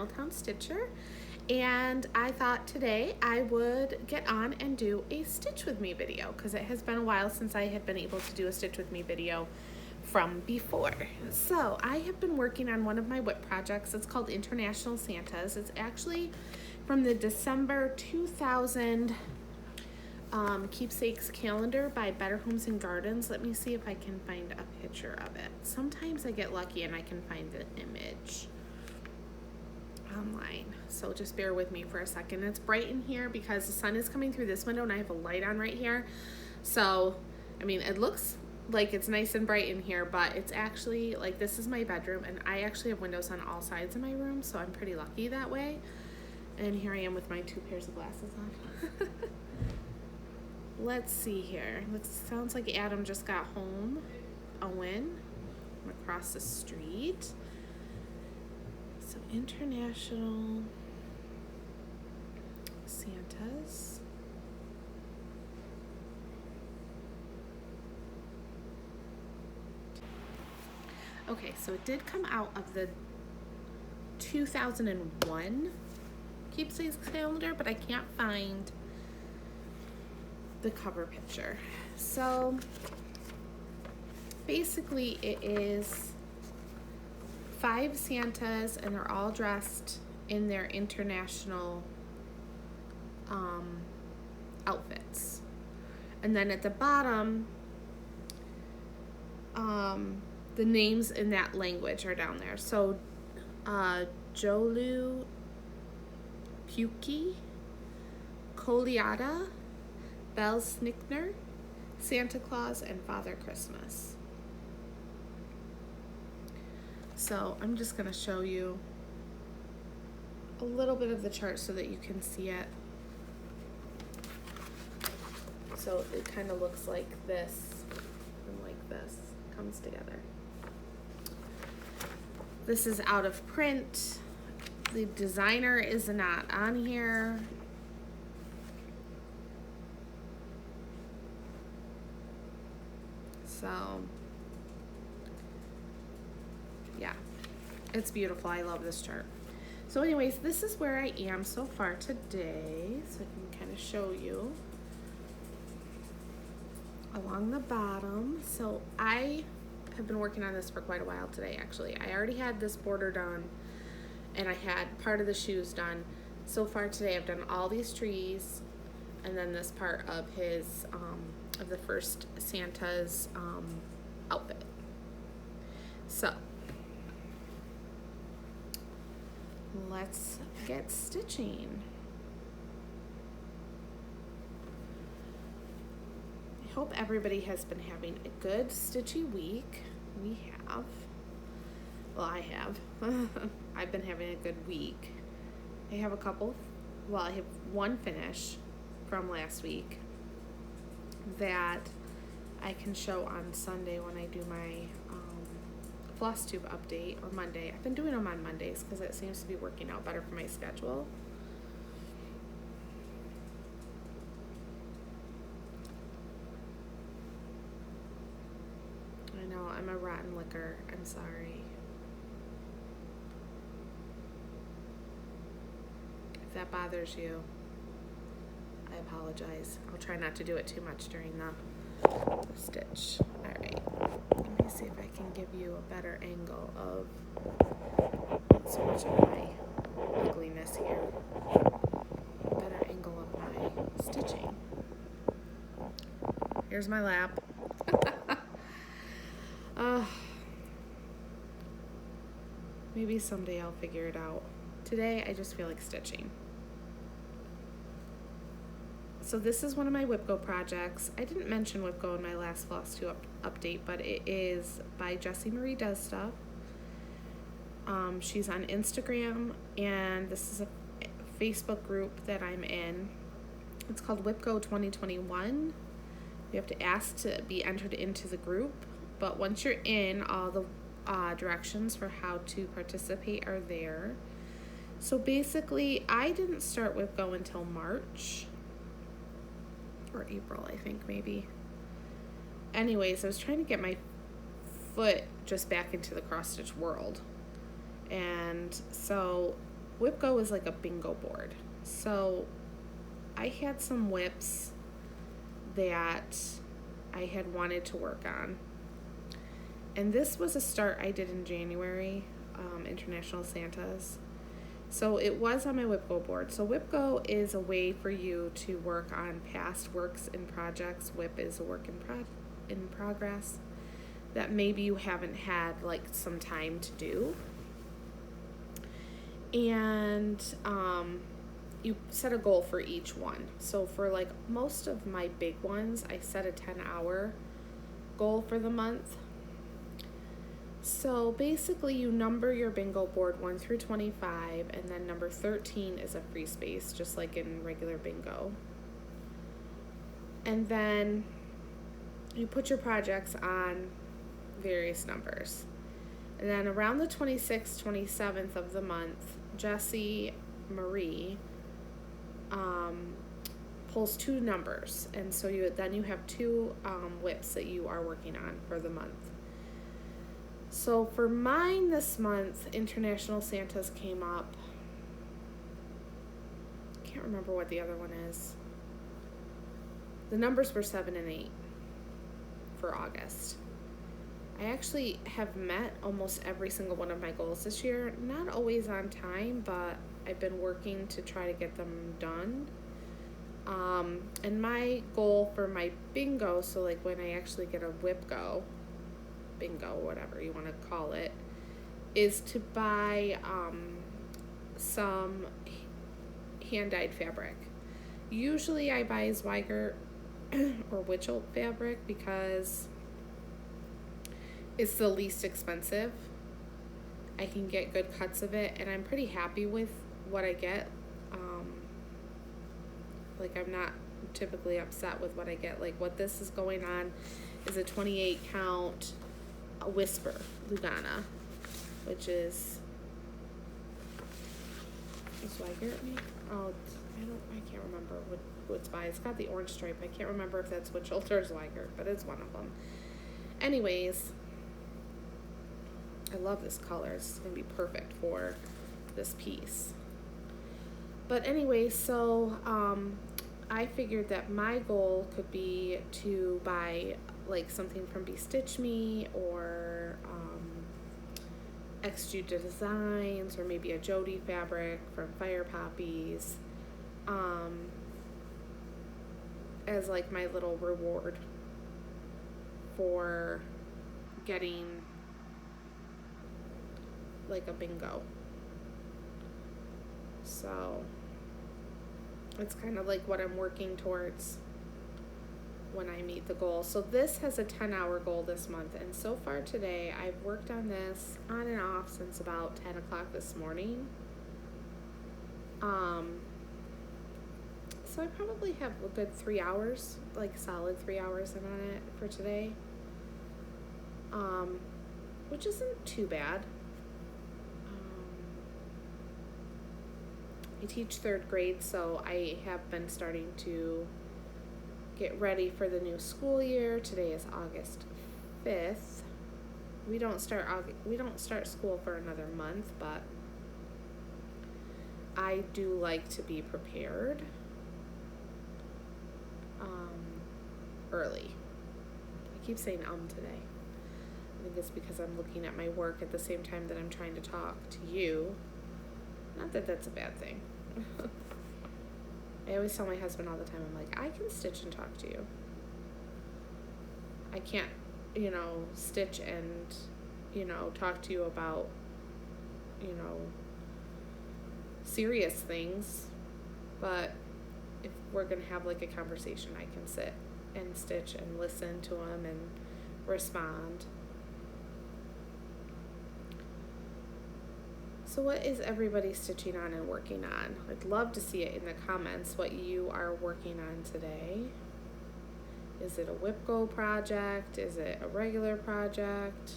Mailtown Stitcher, and I thought today I would get on and do a Stitch With Me video because it has been a while since I have been able to do a Stitch With Me video from before. So I have been working on one of my WIP projects. It's called International Santas. It's actually from the December 2000 Keepsakes calendar by Better Homes and Gardens. Let me see if I can find a picture of it. Sometimes I get lucky and I can find the image online, so just bear with me for a second. It's bright in here because the sun is coming through this window and I have a light on right here, so I mean it looks like it's nice and bright in here, but it's actually like, this is my bedroom and I actually have windows on all sides of my room, so I'm pretty lucky that way. And here I am with my 2 pairs of glasses on. Let's see here. Sounds like Adam just got home. Owen, I'm across the street. So International Santas. Okay, so it did come out of the 2001 Keepsakes calendar, but I can't find the cover picture. So basically it is 5 Santas and they're all dressed in their international outfits. And then at the bottom, the names in that language are down there. So Jolu, Puki, Koliata, Belsnickner, Santa Claus, and Father Christmas. So I'm just going to show you a little bit of the chart so that you can see it. So it kind of looks like this and like this comes together. This is out of print. The designer is not on here. So yeah, it's beautiful. I love this chart. So anyways, this is where I am so far today. So I can kind of show you along the bottom. So I have been working on this for quite a while today, actually. I already had this border done and I had part of the shoes done. So far today I've done all these trees and then this part of his of the first Santa's outfit. So let's get stitching. I hope everybody has been having a good stitchy week. We have. Well, I have. I've been having a good week. I have a couple, well, I have one finish from last week that I can show on Sunday when I do my floss tube update, or Monday. I've been doing them on Mondays because it seems to be working out better for my schedule. I know, I'm a rotten licker. I'm sorry. If that bothers you, I apologize. I'll try not to do it too much during the stitch. All right, let me see if I can give you a better angle of not so much of my ugliness here, a better angle of my stitching. Here's my lap. Maybe someday I'll figure it out. Today I just feel like stitching. So this is one of my WIPGO projects. I didn't mention WIPGO in my last floss tube update, but it is by Jessie Marie Does Stuff. She's on Instagram, and this is a Facebook group that I'm in. It's called WIPGO 2021. You have to ask to be entered into the group, but once you're in, all the directions for how to participate are there. So basically, I didn't start WIPGO until March. Or April, I think, maybe. Anyways, I was trying to get my foot just back into the cross stitch world. And so WhipGo is like a bingo board. So I had some whips that I had wanted to work on. And this was a start I did in January, International Santas. So it was on my WhipGo board. So WhipGo is a way for you to work on past works and projects. WHIP is a work in progress that maybe you haven't had like some time to do. And you set a goal for each one. So for like most of my big ones, I set a 10-hour goal for the month. So basically you number your bingo board 1 through 25, and then number 13 is a free space, just like in regular bingo. And then you put your projects on various numbers. And then around the 26th, 27th of the month, Jessie Marie pulls 2 numbers. And so you have 2 whips that you are working on for the month. So for mine this month, International Santas came up. I can't remember what the other one is. The numbers were 7 and 8 for August. I actually have met almost every single one of my goals this year. Not always on time, but I've been working to try to get them done. And my goal for my bingo, so like when I actually get a WhipGo, bingo, whatever you want to call it, is to buy some hand-dyed fabric. Usually I buy Zweigert or Witchell fabric because it's the least expensive. I can get good cuts of it, and I'm pretty happy with what I get. Like I'm not typically upset with what I get. Like what this is going on is a 28 count Whisper Lugana, which is Zweigert me? Oh, I can't remember who it's by. It's got the orange stripe. I can't remember if that's Witchell or Zweigert, but it's one of them. Anyways, I love this color. It's going to be perfect for this piece. But anyway, so I figured that my goal could be to buy like something from Be Stitch Me or XG Designs, or maybe a Jody fabric from Fire Poppies as like my little reward for getting like a bingo. So it's kind of like what I'm working towards when I meet the goal. So this has a 10-hour goal this month, and so far today I've worked on this on and off since about 10 o'clock this morning. So I probably have a good 3 hours, like solid 3 hours in on it for today, which isn't too bad. I teach 3rd grade, so I have been starting to get ready for the new school year. Today is August 5th. We don't start school for another month, but I do like to be prepared early. I keep saying today. I think it's because I'm looking at my work at the same time that I'm trying to talk to you. Not that that's a bad thing. I always tell my husband all the time, I'm like, I can stitch and talk to you. I can't, stitch and, talk to you about, serious things. But if we're going to have like a conversation, I can sit and stitch and listen to him and respond. So what is everybody stitching on and working on? I'd love to see it in the comments what you are working on today. Is it a WhipGo project? Is it a regular project?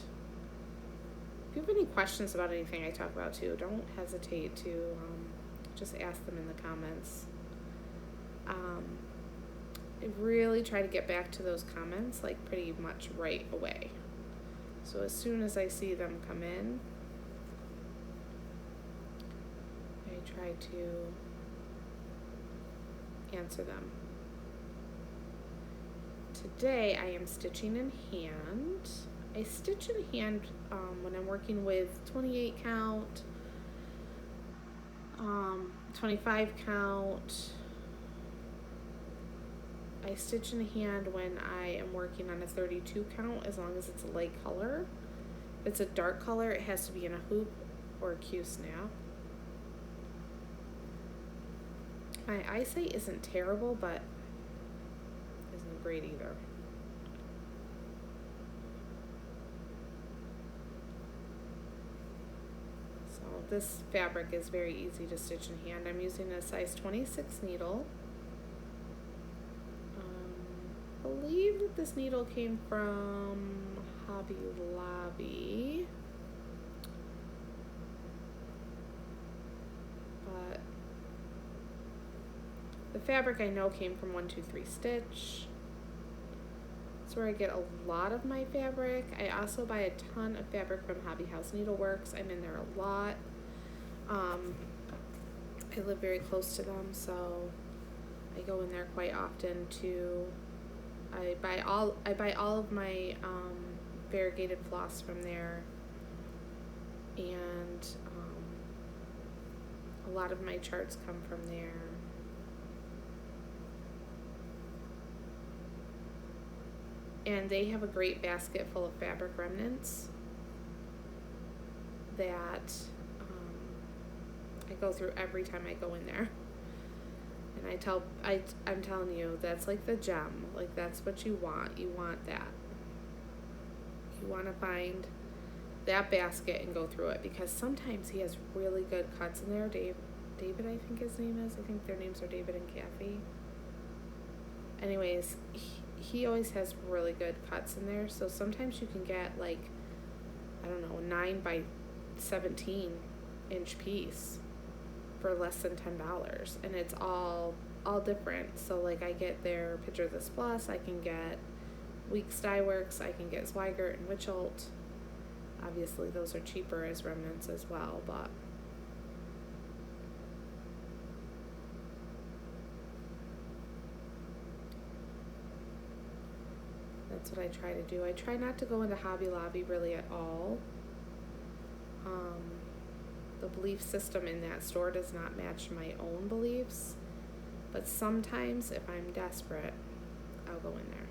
If you have any questions about anything I talk about too, don't hesitate to just ask them in the comments. I really try to get back to those comments like pretty much right away. So as soon as I see them come in, I try to answer them. Today I am stitching in hand. I stitch in hand when I'm working with 28 count, 25 count. I stitch in hand when I am working on a 32 count, as long as it's a light color. If it's a dark color, it has to be in a hoop or a Q-snap. My eyesight isn't terrible, but isn't great either. So this fabric is very easy to stitch in hand. I'm using a size 26 needle. I believe that this needle came from Hobby Lobby. But the fabric I know came from 123 Stitch. That's where I get a lot of my fabric. I also buy a ton of fabric from Hobby House Needleworks. I'm in there a lot. I live very close to them, so I go in there quite often to. I buy all of my variegated floss from there, and a lot of my charts come from there. And they have a great basket full of fabric remnants that I go through every time I go in there. And I'm telling you, that's like the gem. Like, that's what you want. You want that. You want to find that basket and go through it, because sometimes he has really good cuts in there. David, I think his name is. I think their names are David and Kathy. Anyways, he always has really good cuts in there. So sometimes you can get, like, I don't know, 9 by 17 inch piece for less than $10, and it's all different. So like, I get their Picture This Plus, I can get Weeks Dye Works, I can get Zweigert and Witchelt. Obviously those are cheaper as remnants as well, but that's what I try to do. I try not to go into Hobby Lobby really at all. The belief system in that store does not match my own beliefs, but sometimes if I'm desperate, I'll go in there.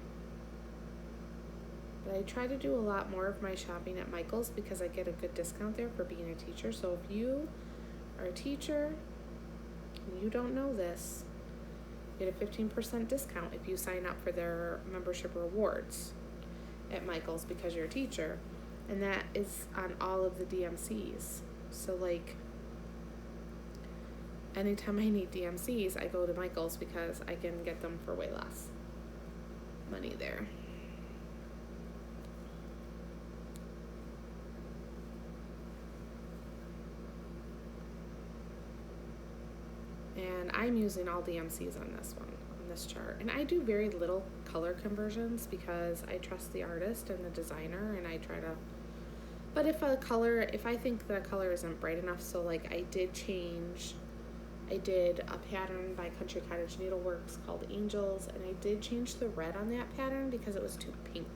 But I try to do a lot more of my shopping at Michael's because I get a good discount there for being a teacher. So if you are a teacher and you don't know this, you get a 15% discount if you sign up for their membership rewards at Michael's because you're a teacher. And that is on all of the DMCs. So like, anytime I need DMCs, I go to Michael's because I can get them for way less money there. And I'm using all DMCs on this one, on this chart. And I do very little color conversions because I trust the artist and the designer, and I try to, but if I think the color isn't bright enough, so like I did a pattern by Country Cottage Needleworks called Angels, and I did change the red on that pattern because it was too pink.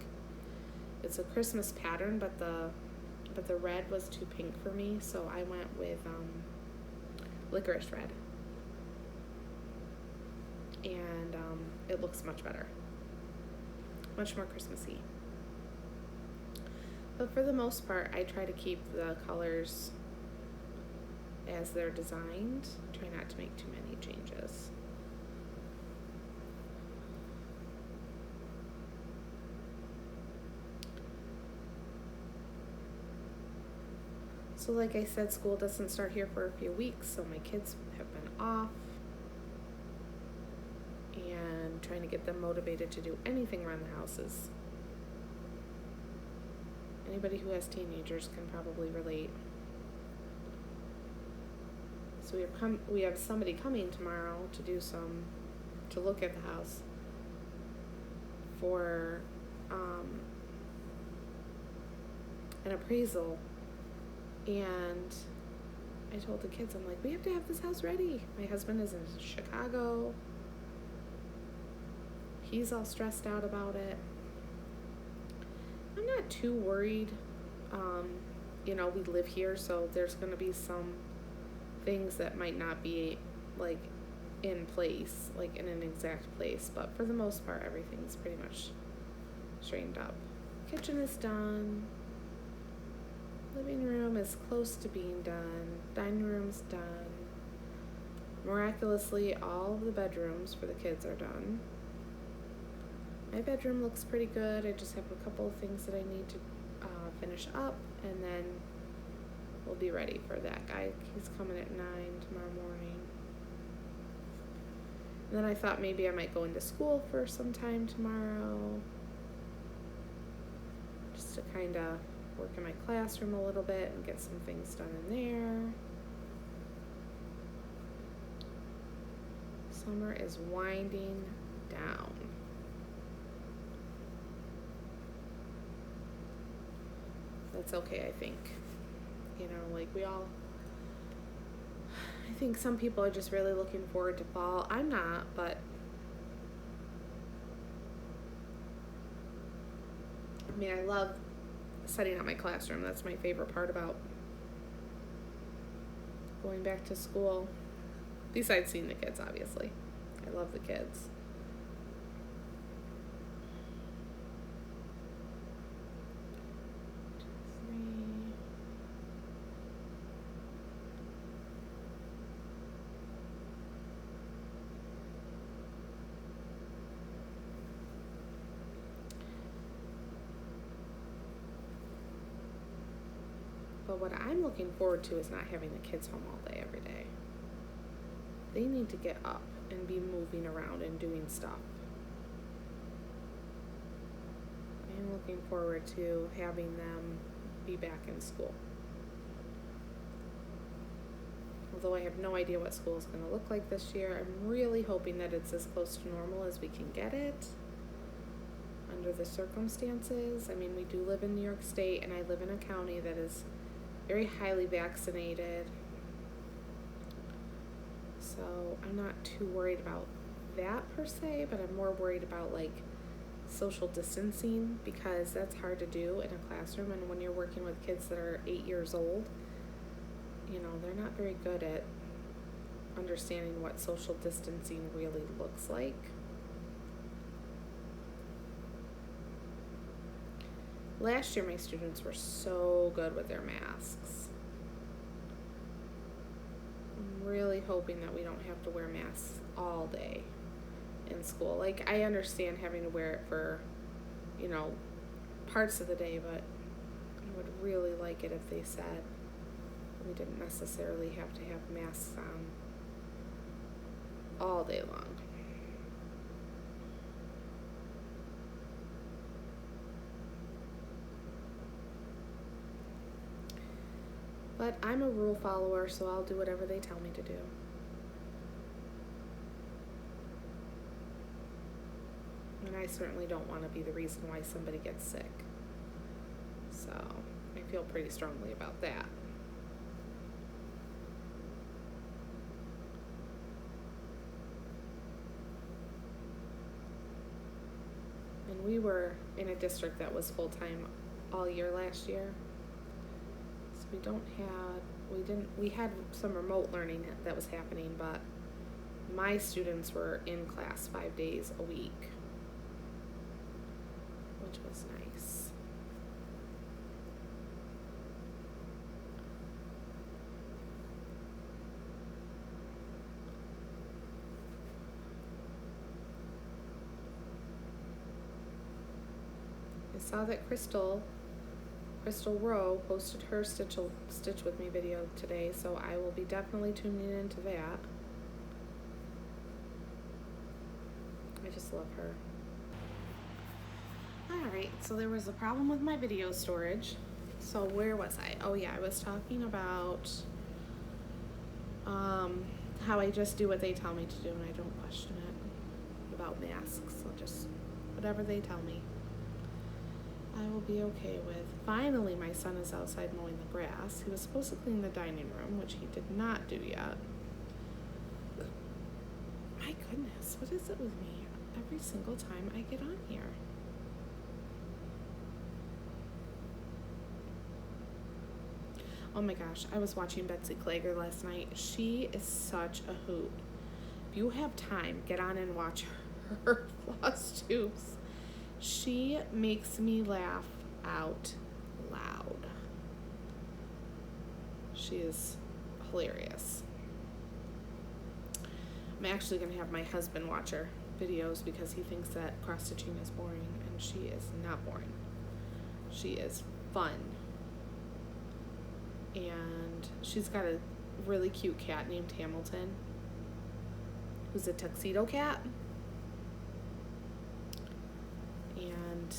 It's a Christmas pattern, but the red was too pink for me, so I went with licorice red. And it looks much better. Much more Christmassy. But for the most part, I try to keep the colors as they're designed. Try not to make too many changes. So like I said, school doesn't start here for a few weeks, so my kids have been off. And trying to get them motivated to do anything around the house is, anybody who has teenagers can probably relate. So we have somebody coming tomorrow to look at the house for an appraisal, and I told the kids, I'm like, we have to have this house ready. My husband is in Chicago. He's all stressed out about it. I'm not too worried. You know, we live here, so there's going to be some things that might not be, like, in place, like in an exact place. But for the most part, everything's pretty much straightened up. Kitchen is done. Living room is close to being done. Dining room's done. Miraculously, all of the bedrooms for the kids are done. My bedroom looks pretty good. I just have a couple of things that I need to finish up, and then we'll be ready for that guy. He's coming at 9 tomorrow morning. And then I thought maybe I might go into school for some time tomorrow, just to kind of work in my classroom a little bit and get some things done in there. Summer is winding down. That's okay, I think. You know, like I think some people are just really looking forward to fall. I'm not, but I mean, I love setting up my classroom. That's my favorite part about going back to school. Besides seeing the kids, obviously. I love the kids. But what I'm looking forward to is not having the kids home all day every day. They need to get up and be moving around and doing stuff. I'm looking forward to having them be back in school. Although I have no idea what school is going to look like this year, I'm really hoping that it's as close to normal as we can get it under the circumstances. I mean, we do live in New York State, and I live in a county that is very highly vaccinated. So I'm not too worried about that per se, but I'm more worried about like social distancing, because that's hard to do in a classroom. And when you're working with kids that are 8 years old, you know, they're not very good at understanding what social distancing really looks like. Last year, my students were so good with their masks. I'm really hoping that we don't have to wear masks all day in school. Like, I understand having to wear it for, you know, parts of the day, but I would really like it if they said we didn't necessarily have to have masks on all day long. But I'm a rule follower, so I'll do whatever they tell me to do. And I certainly don't want to be the reason why somebody gets sick. So I feel pretty strongly about that. And we were in a district that was full-time all year last year. We had some remote learning that was happening, but my students were in class 5 days a week, which was nice. I saw that Crystal Rowe posted her Stitch With Me video today, so I will be definitely tuning into that. I just love her. Alright, so there was a problem with my video storage. So where was I? Oh yeah, I was talking about how I just do what they tell me to do and I don't question it about masks. I'll just, whatever they tell me. I will be okay with. Finally, my son is outside mowing the grass. He was supposed to clean the dining room, which he did not do yet. My goodness, what is it with me? Every single time I get on here. Oh my gosh, I was watching Betsy Klager last night. She is such a hoot. If you have time, get on and watch her floss tubes. She makes me laugh out loud. She is hilarious. I'm actually going to have my husband watch her videos because he thinks that cross-stitching is boring, and she is not boring. She is fun. And she's got a really cute cat named Hamilton, who's a tuxedo cat. And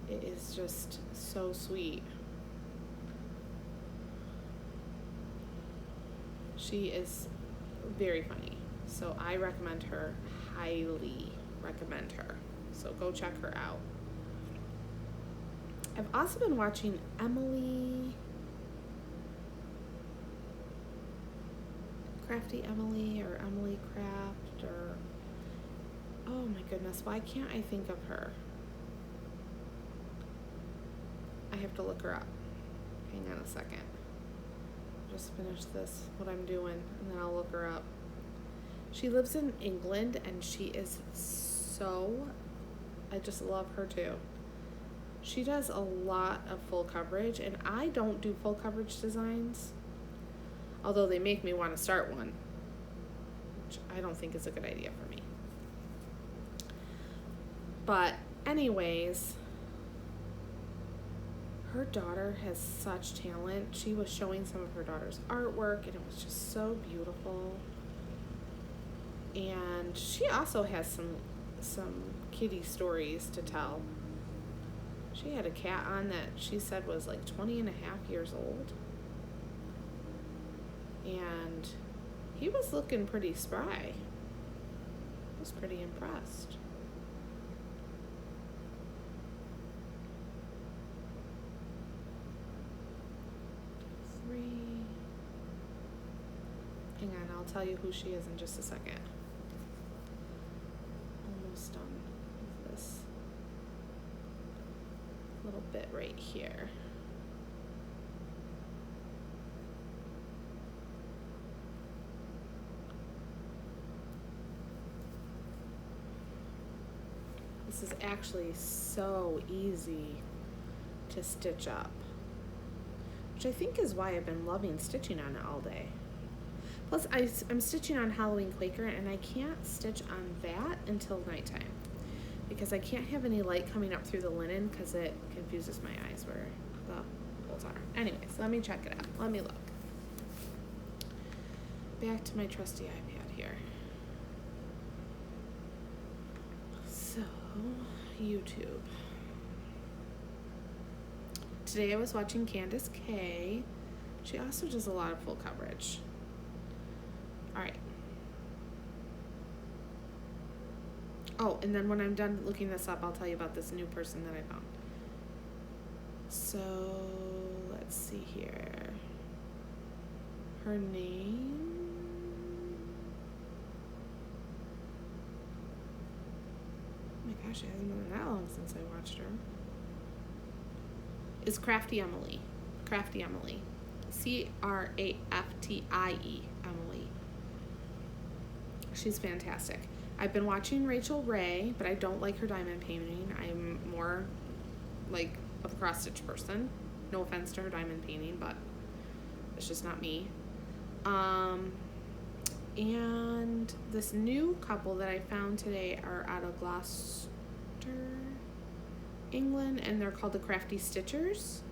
it is just so sweet. She is very funny. So I recommend her, highly recommend her. So go check her out. I've also been watching Crafty Emily, or Emily Craft, or, oh my goodness, why can't I think of her? I have to look her up. Hang on a second. Just finish this, what I'm doing, and then I'll look her up. She lives in England, and she is so, I just love her too. She does a lot of full coverage, and I don't do full coverage designs, although they make me want to start one, which I don't think is a good idea for me. But anyways, her daughter has such talent. She was showing some of her daughter's artwork, and it was just so beautiful. And she also has some kitty stories to tell. She had a cat on that she said was like 20 and a half years old. And he was looking pretty spry. I was pretty impressed. Hang on, I'll tell you who she is in just a second. Almost done with this little bit right here. This is actually so easy to stitch up, which I think is why I've been loving stitching on it all day. Plus, I'm stitching on Halloween Quaker, and I can't stitch on that until nighttime because I can't have any light coming up through the linen because it confuses my eyes where the holes are. Anyways, let me check it out. Let me look. Back to my trusty iPad here. So, YouTube. Today I was watching Candace Kay. She also does a lot of full coverage. Alright. Oh, and then when I'm done looking this up, I'll tell you about this new person that I found. So, let's see here. Her name... Oh my gosh, it hasn't been that long since I watched her. Is Crafty Emily. Crafty Emily. Craftie Emily. She's fantastic. I've been watching Rachel Ray, but I don't like her diamond painting. I'm more like a cross-stitch person. No offense to her diamond painting, but it's just not me. And this new couple that I found today are out of Gloucester, England, and they're called the Crafty Stitchers.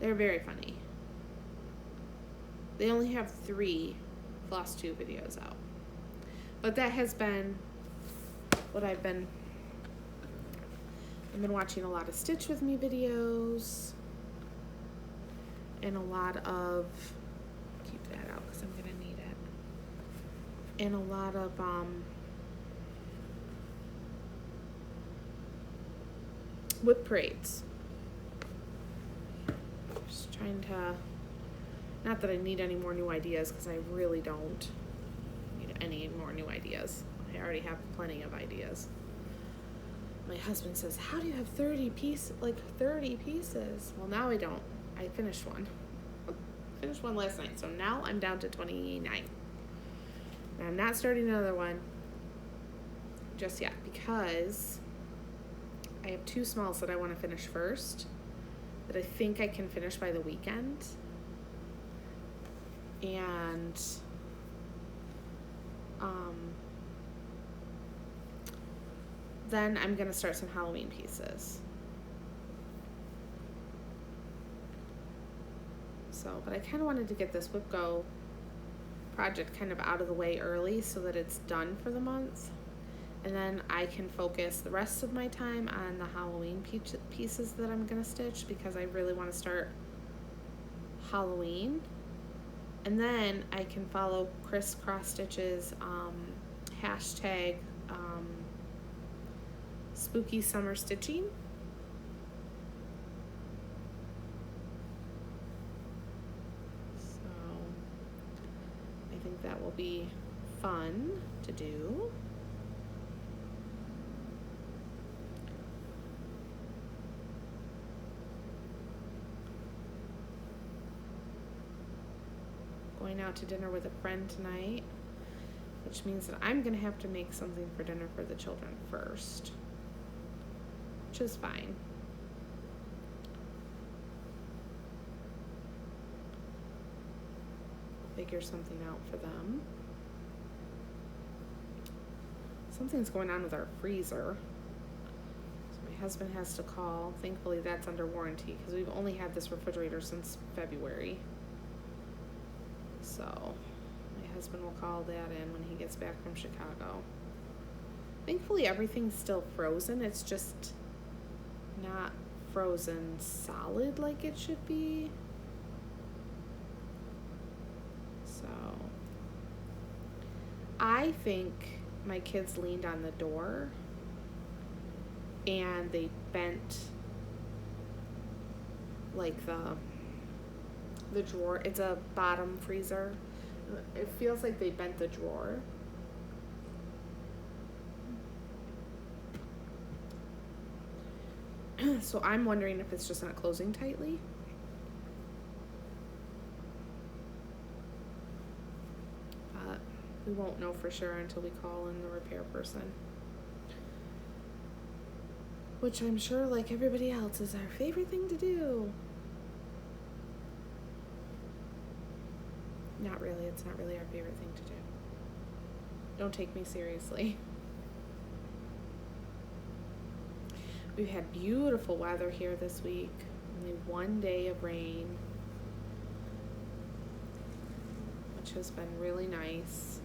They're very funny. They only have 3 floss tube videos out. But that has been what I've been watching a lot of Stitch With Me videos and a lot of, keep that out because I'm going to need it, and a lot of Whip parades. Just trying to, not that I need any more new ideas, because I really don't need any more new ideas. I already have plenty of ideas. My husband says, how do you have 30 pieces? Well, now I don't. I finished one. Finished one last night, so now I'm down to 29. And I'm not starting another one just yet, because I have 2 smalls that I want to finish first, that I think I can finish by the weekend. And then I'm going to start some Halloween pieces. So, but I kind of wanted to get this Whip Go project kind of out of the way early so that it's done for the month. And then I can focus the rest of my time on the Halloween pieces that I'm going to stitch, because I really want to start Halloween. And then I can follow Chris Crossstitch's hashtag spooky summer stitching. So I think that will be fun to do. Going out to dinner with a friend tonight, which means that I'm going to have to make something for dinner for the children first, which is fine. Figure something out for them. Something's going on with our freezer, so my husband has to call. Thankfully that's under warranty, because we've only had this refrigerator since February. So my husband will call that in when he gets back from Chicago. Thankfully everything's still frozen. It's just not frozen solid like it should be. So I think my kids leaned on the door and they bent like the drawer. It's a bottom freezer. It feels like they bent the drawer. So I'm wondering if it's just not closing tightly. But we won't know for sure until we call in the repair person. Which I'm sure, like everybody else, is our favorite thing to do. Not really. It's not really our favorite thing to do. Don't take me seriously. We've had beautiful weather here this week. Only one day of rain, which has been really nice.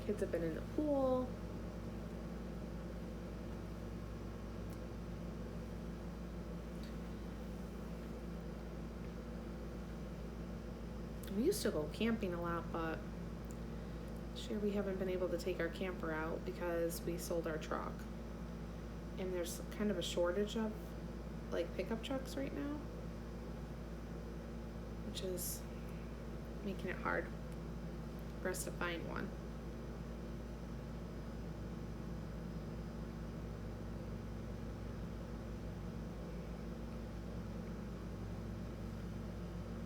Kids have been in the pool. We used to go camping a lot, but this year we haven't been able to take our camper out because we sold our truck. And there's kind of a shortage of like pickup trucks right now, which is making it hard for us to find one.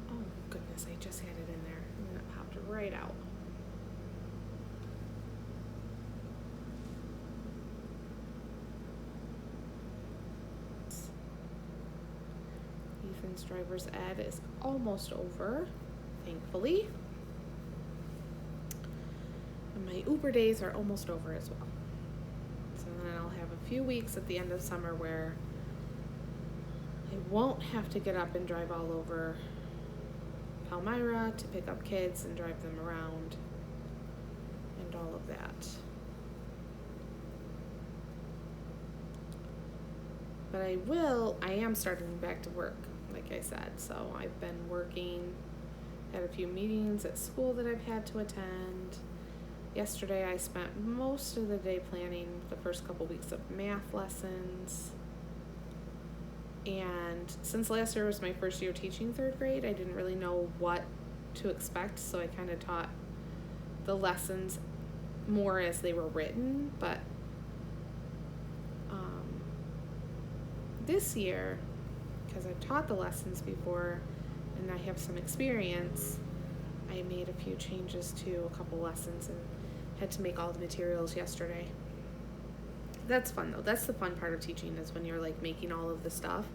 Oh goodness, I just had it in there and then it popped right out. Ethan's driver's ed is almost over, thankfully. And my Uber days are almost over as well. So then I'll have a few weeks at the end of summer where I won't have to get up and drive all over Palmyra to pick up kids and drive them around and all of that. But I am starting back to work, like I said. So I've been working, had a few meetings at school that I've had to attend. Yesterday I spent most of the day planning the first couple weeks of math lessons. And since last year was my first year teaching third grade, I didn't really know what to expect, so I kind of taught the lessons more as they were written. But this year, because I've taught the lessons before and I have some experience, I made a few changes to a couple lessons and had to make all the materials yesterday. That's fun though. That's the fun part of teaching, is when you're like making all of the stuff.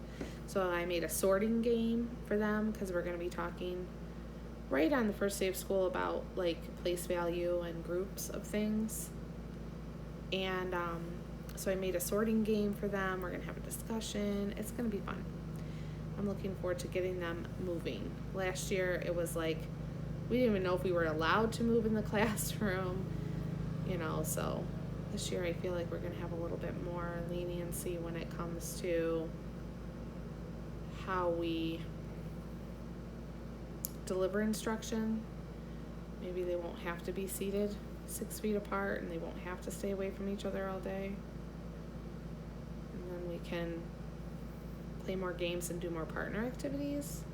So I made a sorting game for them, because we're going to be talking right on the first day of school about like place value and groups of things. And so I made a sorting game for them. We're going to have a discussion. It's going to be fun. I'm looking forward to getting them moving. Last year it was like we didn't even know if we were allowed to move in the classroom, so this year I feel like we're going to have a little bit more leniency when it comes to how we deliver instruction. Maybe they won't have to be seated 6 feet apart, and they won't have to stay away from each other all day. And then we can play more games and do more partner activities,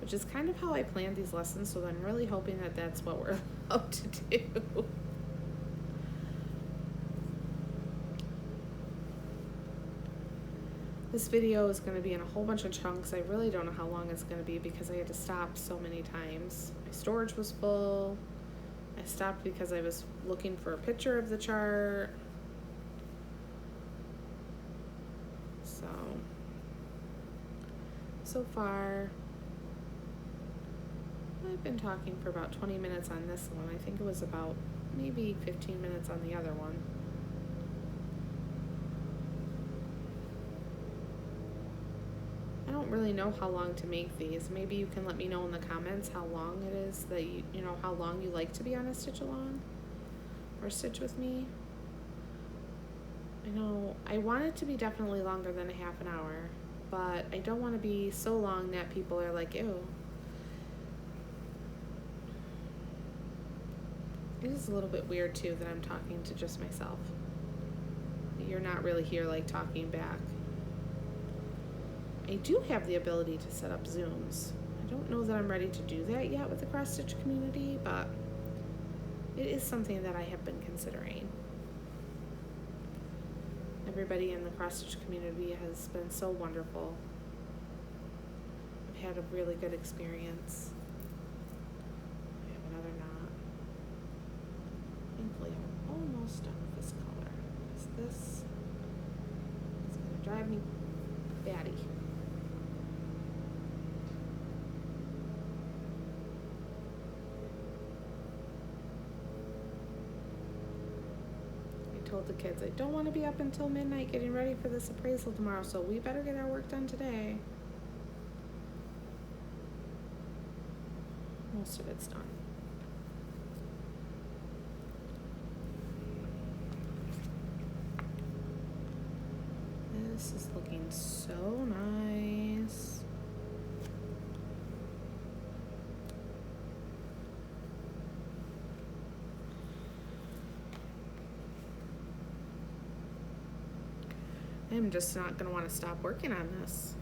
which is kind of how I planned these lessons, so I'm really hoping that that's what we're allowed to do. This video is going to be in a whole bunch of chunks. I really don't know how long it's going to be because I had to stop so many times. My storage was full. I stopped because I was looking for a picture of the chart. So far, I've been talking for about 20 minutes on this one. I think it was about maybe 15 minutes on the other one. I don't really know how long to make these. Maybe you can let me know in the comments how long it is that how long you like to be on a stitch along or stitch with me. I know I want it to be definitely longer than a half an hour, but I don't want to be so long that people are like, ew. It is a little bit weird too that I'm talking to just myself. You're not really here like talking back. I do have the ability to set up Zooms. I don't know that I'm ready to do that yet with the Crossstitch community, but it is something that I have been considering. Everybody in the Crossstitch community has been so wonderful. I've had a really good experience. I have another knot. Thankfully, I'm almost done with this color. This is going to drive me batty. Told the kids I don't want to be up until midnight getting ready for this appraisal tomorrow, so we better get our work done today. Most of it's done. This is looking so nice. I'm just not going to want to stop working on this.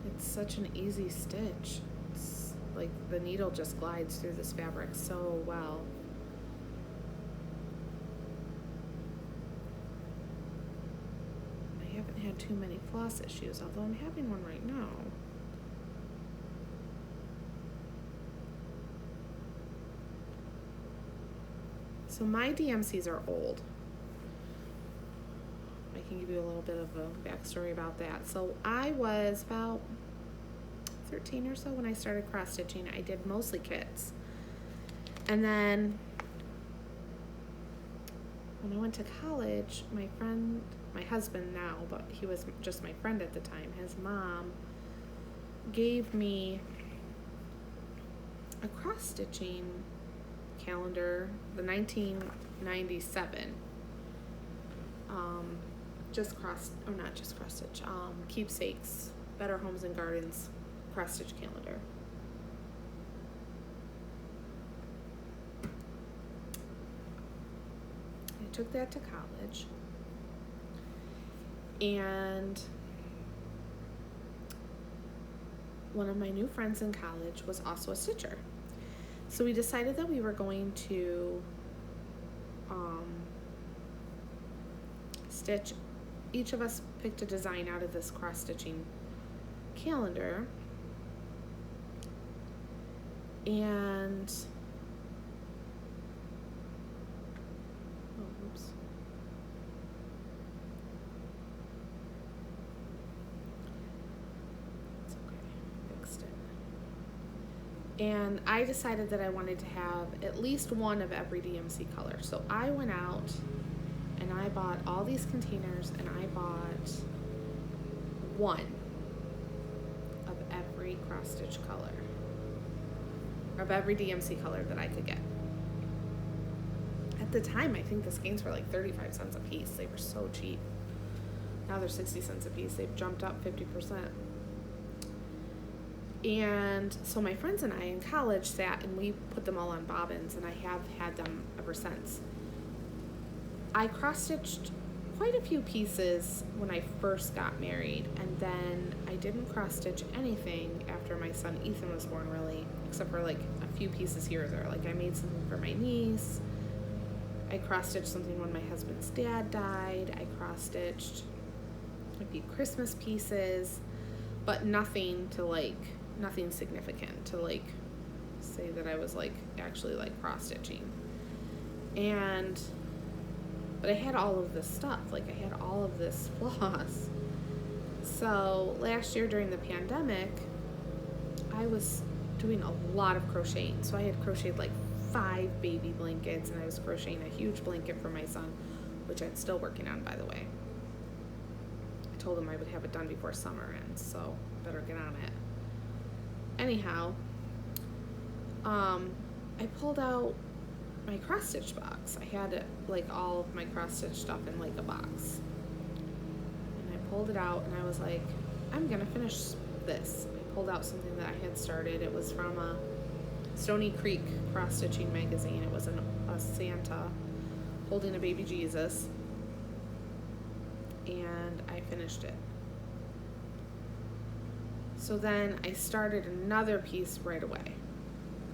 It's such an easy stitch. It's like the needle just glides through this fabric so well. I haven't had too many floss issues, although I'm having one right now. So my DMCs are old. I can give you a little bit of a backstory about that. So I was about 13 or so when I started cross stitching. I did mostly kits. And then when I went to college, my friend, my husband now, but he was just my friend at the time, his mom gave me a cross stitching calendar, the 1997. Keepsakes, Better Homes and Gardens cross-stitch calendar. took that to college. And one of my new friends in college was also a stitcher. So we decided that we were going to stitch. Each of us picked a design out of this cross-stitching calendar. And oops. It's okay. I fixed it. And I decided that I wanted to have at least one of every DMC color. So I went out and I bought all these containers, and I bought one of every cross-stitch color, of every DMC color that I could get. At the time, I think the skeins were like 35 cents a piece. They were so cheap. Now they're 60 cents a piece. They've jumped up 50%. And so my friends and I in college sat and we put them all on bobbins, and I have had them ever since. I cross-stitched quite a few pieces when I first got married, and then I didn't cross-stitch anything after my son Ethan was born, really, except for like a few pieces here or there. Like I made something for my niece. I cross-stitched something when my husband's dad died. I cross-stitched a few Christmas pieces, but nothing significant to like say that I was like actually like cross-stitching. But I had all of this stuff, like I had all of this floss. So last year during the pandemic, I was doing a lot of crocheting. So I had crocheted like 5 baby blankets, and I was crocheting a huge blanket for my son, which I'm still working on, by the way. I told him I would have it done before summer ends, so better get on it. Anyhow, I pulled out my cross-stitch box. I had like all of my cross-stitch stuff in like a box. And I pulled it out and I was like, I'm gonna finish this. I pulled out something that I had started. It was from a Stony Creek cross-stitching magazine. It was a Santa holding a baby Jesus. And I finished it. So then I started another piece right away.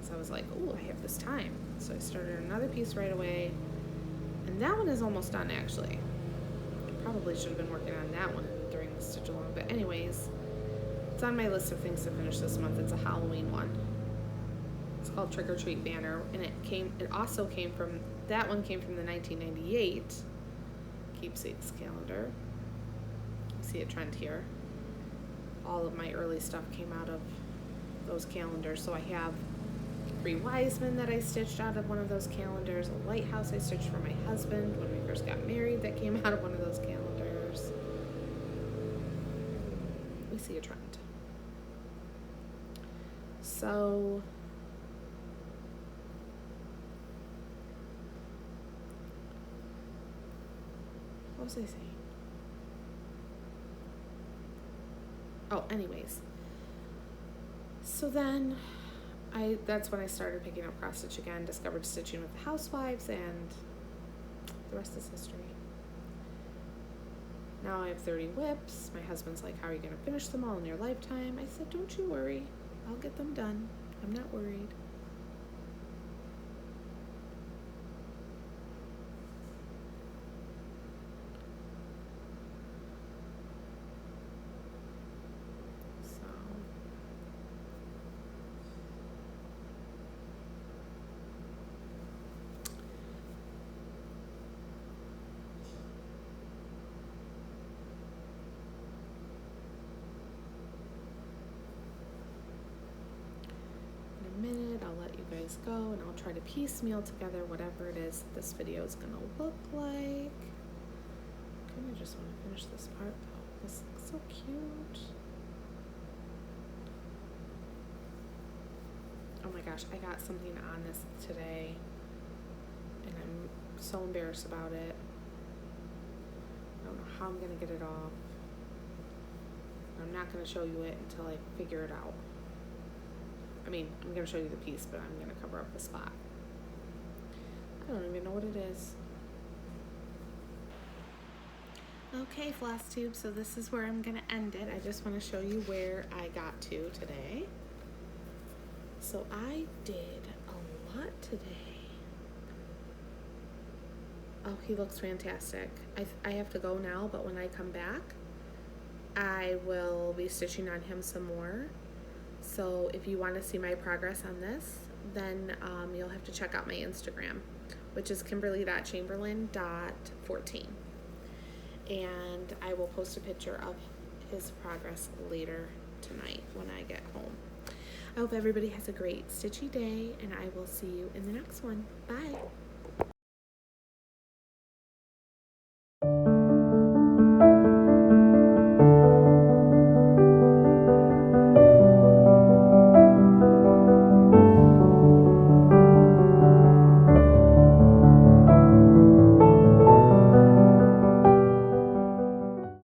So I was like, oh, I have this time. So I started another piece right away. And that one is almost done, actually. I probably should have been working on that one during the stitch along. But anyways, it's on my list of things to finish this month. It's a Halloween one. It's called Trick or Treat Banner. And it also came from, that one came from the 1998 Keepsakes calendar. You see a trend here. All of my early stuff came out of those calendars. So I have 3 wise men that I stitched out of one of those calendars, a lighthouse I stitched for my husband when we first got married that came out of one of those calendars. We see a trend. So what was I saying? Oh, anyways. So then that's when I started picking up cross stitch again, discovered stitching with the housewives, and the rest is history. Now I have 30 whips. My husband's like, how are you going to finish them all in your lifetime? I said, don't you worry. I'll get them done. I'm not worried. Minute, I'll let you guys go, and I'll try to piecemeal together whatever it is this video is gonna look like. I kind of just want to finish this part though. This looks so cute. Oh my gosh, I got something on this today and I'm so embarrassed about it. I don't know how I'm gonna get it off. I'm not gonna show you it until I figure it out. I mean, I'm going to show you the piece, but I'm going to cover up the spot. I don't even know what it is. Okay, floss tube, so this is where I'm gonna end it. I just want to show you where I got to today. So I did a lot today. Oh, he looks fantastic. I have to go now, but when I come back, I will be stitching on him some more. So if you want to see my progress on this, then you'll have to check out my Instagram, which is kimberly.chamberlain.14. And I will post a picture of his progress later tonight when I get home. I hope everybody has a great stitchy day, and I will see you in the next one. Bye.